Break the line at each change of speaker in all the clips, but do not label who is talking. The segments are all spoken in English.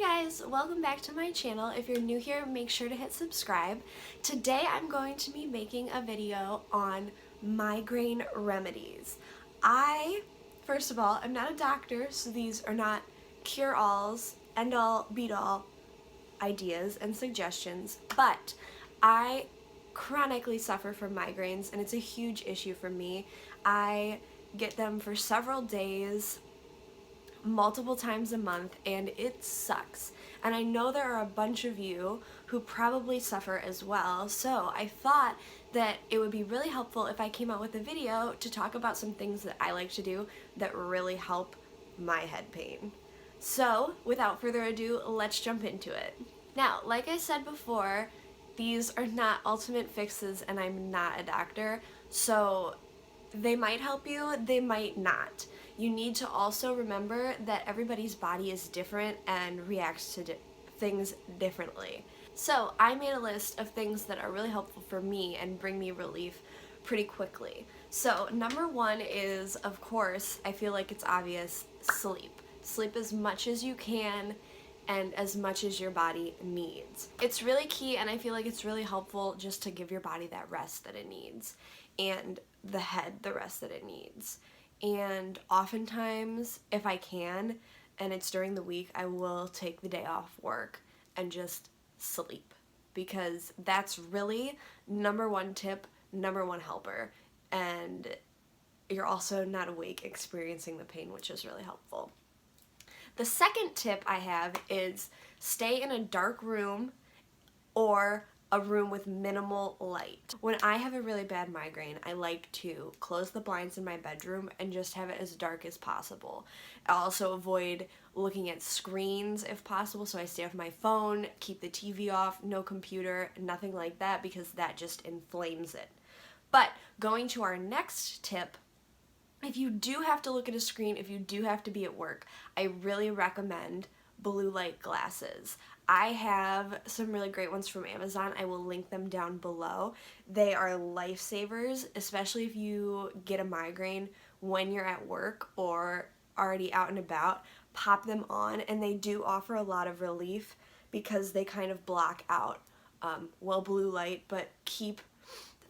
guys, welcome back to my channel. If you're new here, make sure to hit subscribe. Today I'm going to be making a video on migraine remedies. First of all, I'm not a doctor, so these are not cure-alls, end-all, beat-all ideas and suggestions, but I chronically suffer from migraines and it's a huge issue for me. I get them for several days, multiple times a month, and it sucks. And I know there are a bunch of you who probably suffer as well, so I thought that it would be really helpful if I came out with a video to talk about some things that I like to do that really help my head pain. So, without further ado, let's jump into it. Now, like I said before, these are not ultimate fixes and I'm not a doctor, so they might help you, they might not. You need to also remember that everybody's body is different and reacts to things differently. So I made a list of things that are really helpful for me and bring me relief pretty quickly. So number one is, of course, I feel like it's obvious, sleep. Sleep as much as you can and as much as your body needs. It's really key, and I feel like it's really helpful just to give your body that rest that it needs and the head the rest that it needs. And oftentimes, if I can, and it's during the week, I will take the day off work and just sleep, because that's really number one tip, number one helper, and you're also not awake experiencing the pain, which is really helpful. The second tip I have is stay in a dark room or a room with minimal light. When I have a really bad migraine, I like to close the blinds in my bedroom and just have it as dark as possible. I also avoid looking at screens if possible, so I stay off my phone, keep the TV off, no computer, nothing like that, because that just inflames it. But going to our next tip, if you do have to look at a screen, if you do have to be at work, I really recommend blue light glasses. I have some really great ones from Amazon. I will link them down below. They are lifesavers, especially if you get a migraine when you're at work or already out and about. Pop them on, and they do offer a lot of relief because they kind of block out, blue light, but keep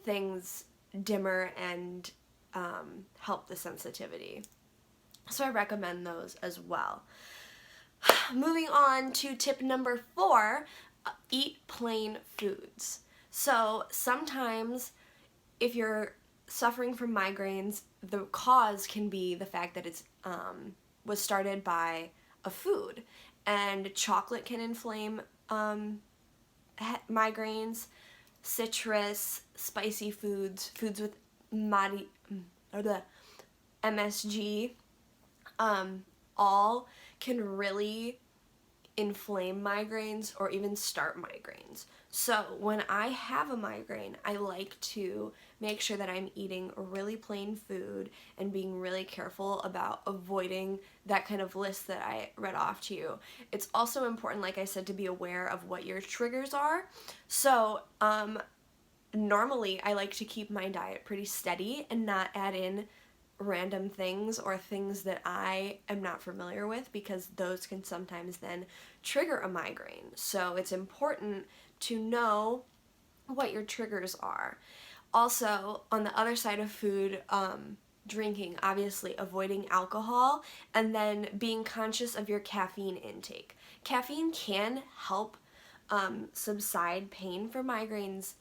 things dimmer and help the sensitivity. So I recommend those as well. Moving on to tip number 4, eat plain foods. So sometimes if you're suffering from migraines, the cause can be the fact that it's was started by a food, and chocolate can inflame migraines, citrus, spicy foods, foods with MSG, all can really inflame migraines or even start migraines. So when I have a migraine, I like to make sure that I'm eating really plain food and being really careful about avoiding that kind of list that I read off to you. It's also important, like I said, to be aware of what your triggers are. So normally I like to keep my diet pretty steady and not add in random things or things that I am not familiar with, because those can sometimes then trigger a migraine. So it's important to know what your triggers are. Also, on the other side of food, drinking, obviously avoiding alcohol, and then being conscious of your caffeine intake. Caffeine can help subside pain for migraines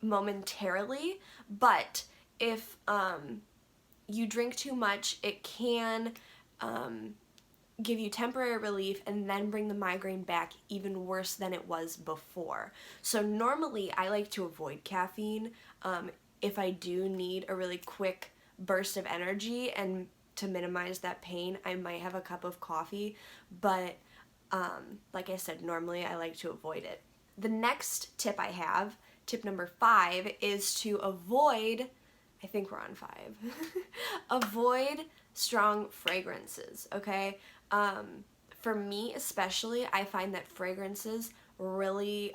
momentarily, but if you drink too much, it can give you temporary relief and then bring the migraine back even worse than it was before. So normally I like to avoid caffeine if I do need a really quick burst of energy, and to minimize that pain, I might have a cup of coffee, but like I said, normally I like to avoid it. The next tip I have, tip number 5, is to avoid, I think we're on 5, avoid strong fragrances, okay? For me especially, I find that fragrances really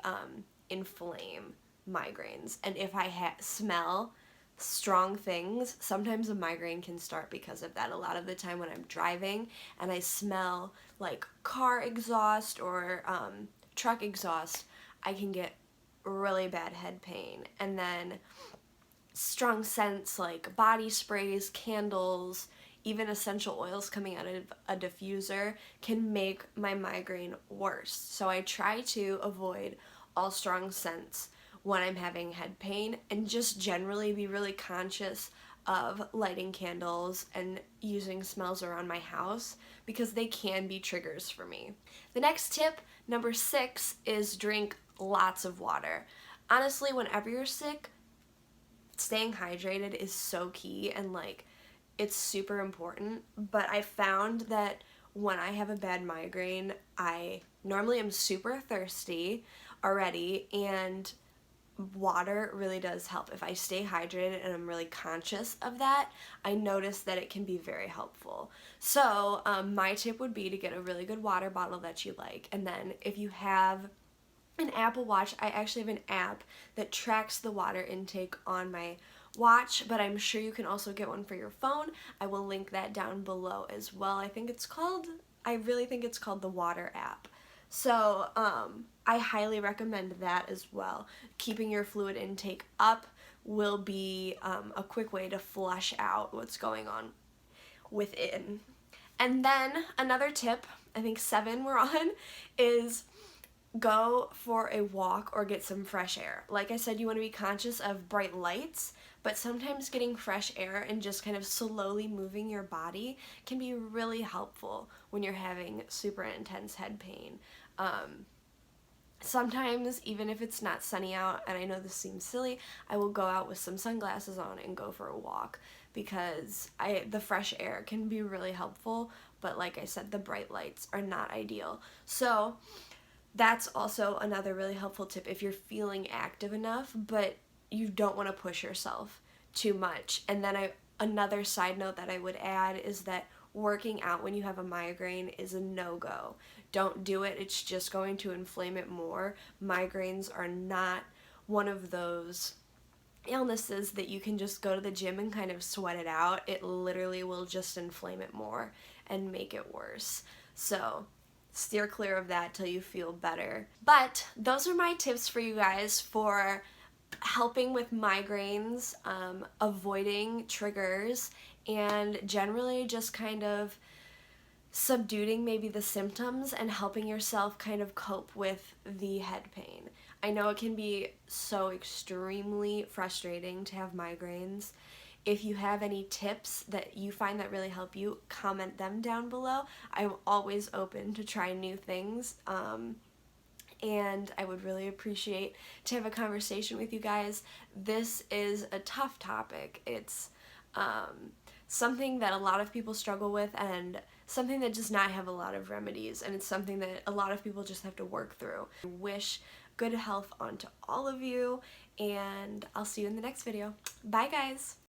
inflame migraines, and if I smell strong things, sometimes a migraine can start because of that. A lot of the time when I'm driving and I smell like car exhaust or truck exhaust, I can get really bad head pain. And then strong scents like body sprays, candles, even essential oils coming out of a diffuser can make my migraine worse. So I try to avoid all strong scents when I'm having head pain, and just generally be really conscious of lighting candles and using smells around my house because they can be triggers for me. The next tip, number 6, is drink lots of water. Honestly, whenever you're sick, staying hydrated is so key, and like it's super important. But I found that when I have a bad migraine, I normally am super thirsty already, and water really does help. If I stay hydrated and I'm really conscious of that, I notice that it can be very helpful. So my tip would be to get a really good water bottle that you like, and then if you have an Apple Watch, I actually have an app that tracks the water intake on my watch, but I'm sure you can also get one for your phone. I will link that down below as well. I really think it's called the Water app. So I highly recommend that as well. Keeping your fluid intake up will be a quick way to flush out what's going on within. And then another tip, I think 7 we're on, is go for a walk or get some fresh air. Like I said, you want to be conscious of bright lights, but sometimes getting fresh air and just kind of slowly moving your body can be really helpful when you're having super intense head pain. Sometimes, even if it's not sunny out, and I know this seems silly, I will go out with some sunglasses on and go for a walk because the fresh air can be really helpful, but like I said, the bright lights are not ideal. So that's also another really helpful tip if you're feeling active enough, but you don't want to push yourself too much. And then another side note that I would add is that working out when you have a migraine is a no-go. Don't do it. It's just going to inflame it more. Migraines are not one of those illnesses that you can just go to the gym and kind of sweat it out. It literally will just inflame it more and make it worse. So steer clear of that till you feel better. But those are my tips for you guys for helping with migraines, avoiding triggers, and generally just kind of subduing maybe the symptoms and helping yourself kind of cope with the head pain. I know it can be so extremely frustrating to have migraines. If you have any tips that you find that really help you, comment them down below. I'm always open to try new things, and I would really appreciate to have a conversation with you guys. This is a tough topic. It's something that a lot of people struggle with, and something that does not have a lot of remedies, and it's something that a lot of people just have to work through. I wish good health onto all of you, and I'll see you in the next video. Bye guys!